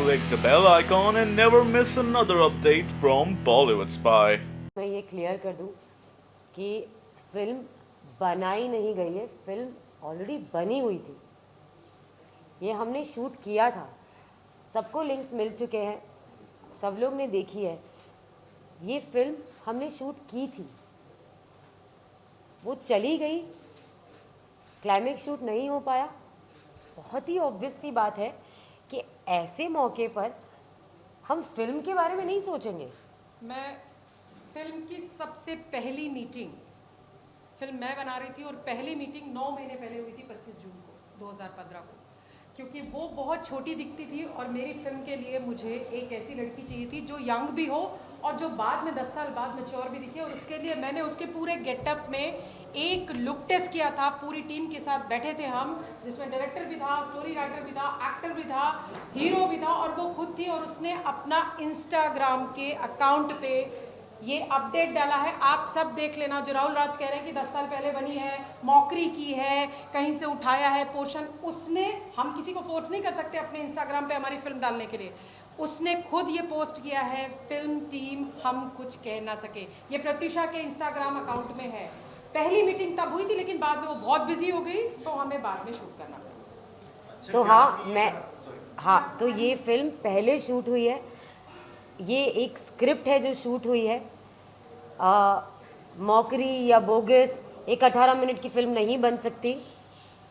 click the bell icon and never miss another update from Bollywood Spy. मैं ये clear कर दूं कि फिल्म बनाई नहीं गई है, फिल्म ऑलरेडी बनी हुई थी। ये हमने शूट किया था, सबको लिंक्स मिल चुके हैं, सब लोग ने देखी है। ये फिल्म हमने शूट की थी, वो चली गई, क्लाइमेक्स शूट नहीं हो पाया। बहुत ही ऑब्वियस सी बात है कि ऐसे मौके पर हम फिल्म के बारे में नहीं सोचेंगे। मैं फिल्म की सबसे पहली मीटिंग, फिल्म मैं बना रही थी और पहली मीटिंग 9 महीने पहले हुई थी, 25 जून को 2015 को, क्योंकि वो बहुत छोटी दिखती थी और मेरी फिल्म के लिए मुझे एक ऐसी लड़की चाहिए थी जो यंग भी हो और जो बाद में 10 साल बाद मैच्योर भी दिखे। और उसके लिए मैंने उसके पूरे गेटअप में एक लुक टेस्ट किया था। पूरी टीम के साथ बैठे थे हम, जिसमें डायरेक्टर भी था, स्टोरी राइटर भी था, एक्टर भी था, हीरो भी था और वो खुद थी। और उसने अपना इंस्टाग्राम के अकाउंट पे ये अपडेट डाला है, आप सब देख लेना। जो राहुल राज कह रहे हैं कि 10 साल पहले बनी है, मौकरी की है, कहीं से उठाया है पोर्शन, उसने, हम किसी को फोर्स नहीं कर सकते अपने इंस्टाग्राम पे हमारी फिल्म डालने के लिए, उसने खुद ये पोस्ट किया है, फिल्म टीम हम कुछ कह ना सके। ये प्रत्युषा के इंस्टाग्राम अकाउंट में है। पहली मीटिंग तब हुई थी, लेकिन बाद में वो बहुत बिजी हो गई तो हमें बाद में शूट करना पड़ा। हाँ, तो ये फिल्म पहले शूट हुई है, ये एक स्क्रिप्ट है जो शूट हुई है। मौकरी या बोगस एक 18 मिनट की फिल्म नहीं बन सकती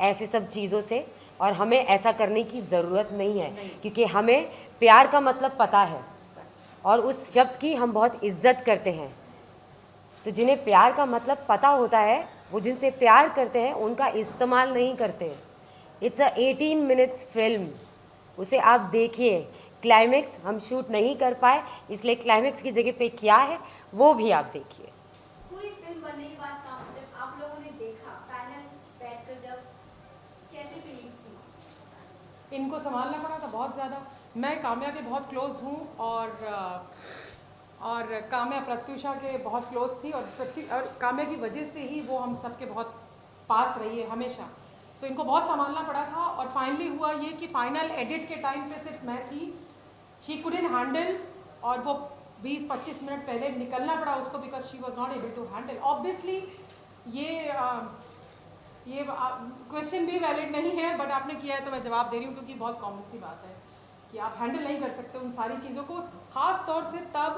ऐसे सब चीज़ों से, और हमें ऐसा करने की ज़रूरत नहीं है, क्योंकि हमें प्यार का मतलब पता है और उस शब्द की हम बहुत इज्जत करते हैं। तो जिन्हें प्यार का मतलब पता होता है, वो जिनसे प्यार करते हैं उनका इस्तेमाल नहीं करते। इट्स अ 18 मिनट्स फिल्म, उसे आप देखिए। क्लाइमेक्स हम शूट नहीं कर पाए, इसलिए क्लाइमेक्स की जगह पे क्या है वो भी आप देखिए। पूरी फिल्म बनने के बाद जब आप लोगों ने देखा पैनल बैठकर, जब कैसी फीलिंग्स थी? इनको संभालना पड़ा था बहुत ज़्यादा। मैं काम्या के बहुत क्लोज हूँ और काम्या प्रत्युषा के बहुत क्लोज थी और काम्या की वजह से ही वो हम सबके बहुत पास रही है हमेशा। तो इनको बहुत संभालना पड़ा था और फाइनली हुआ ये कि फाइनल एडिट के टाइम पे सिर्फ मैं थी। शी कुडंट हैंडल और वो 20-25 मिनट पहले निकलना पड़ा उसको, because she was not able to handle. Obviously ये क्वेश्चन भी वैलिड नहीं है, बट आपने किया है तो मैं जवाब दे रही हूँ, क्योंकि बहुत कॉमन सी बात है कि आप हैंडल नहीं कर सकते उन सारी चीज़ों को, ख़ास तौर से तब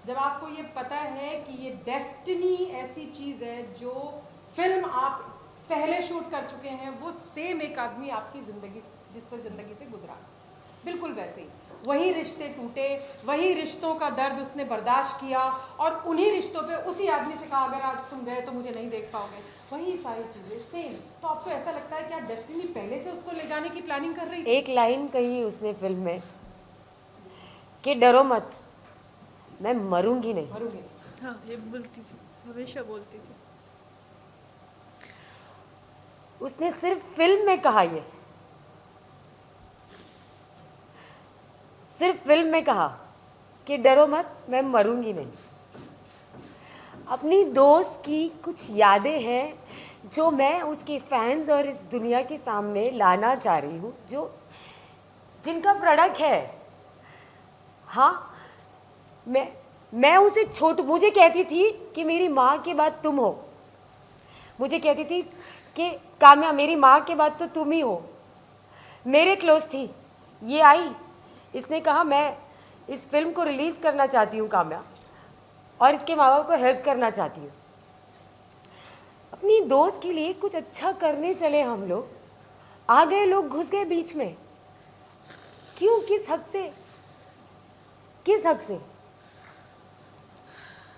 जब आपको ये पता है कि ये डेस्टिनी ऐसी चीज़ है जो फिल्म आप पहले शूट कर चुके हैं, वो सेम एक आदमी आपकी ज़िंदगी जिससे ज़िंदगी से गुजरा, बिल्कुल वैसे ही वही रिश्ते टूटे, वही रिश्तों का दर्द उसने बर्दाश्त किया और उन्हीं रिश्तों पे उसी आदमी से कहा अगर आज तुम गए तो मुझे नहीं देख पाओगे, वही सारी चीज़ें सेम। तो आपको ऐसा लगता है कि आप डेस्टिनी पहले से उसको ले जाने की प्लानिंग कर रही थी? एक लाइन कही उसने फिल्म में कि डरो मत, मैं मरूंगी नहीं। मरूंगी नहीं। हाँ, ये बोलती थी, हमेशा बोलती थी। उसने सिर्फ फिल्म में कहा, ये सिर्फ फिल्म में कहा कि डरो मत, मैं मरूंगी नहीं। अपनी दोस्त की कुछ यादें हैं जो मैं उसके फैंस और इस दुनिया के सामने लाना चाह रही हूँ, जो जिनका प्रोडक्ट है। हाँ, मैं उसे मुझे कहती थी कि मेरी माँ के बाद तुम हो, मुझे कहती थी कि काम्या मेरी माँ के बाद तो तुम ही हो, मेरे क्लोज थी। ये आई, इसने कहा मैं इस फिल्म को रिलीज़ करना चाहती हूँ काम्या, और इसके माँ बाप को हेल्प करना चाहती हूँ। अपनी दोस्त के लिए कुछ अच्छा करने चले हम लोग, आ गए लोग, घुस गए बीच में। क्यों, किस हक से, किस हक से?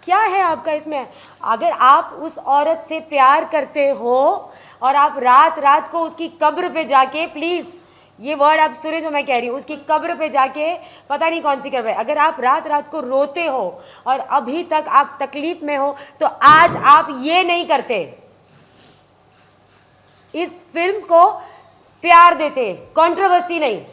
क्या है आपका इसमें? अगर आप उस औरत से प्यार करते हो और आप रात रात को उसकी कब्र पे जाके, प्लीज़ ये वर्ड आप सुने जो मैं कह रही हूँ, उसकी कब्र पे जाके पता नहीं कौन सी कब्र है, अगर आप रात रात को रोते हो और अभी तक आप तकलीफ में हो, तो आज आप ये नहीं करते, इस फिल्म को प्यार देते, कंट्रोवर्सी नहीं।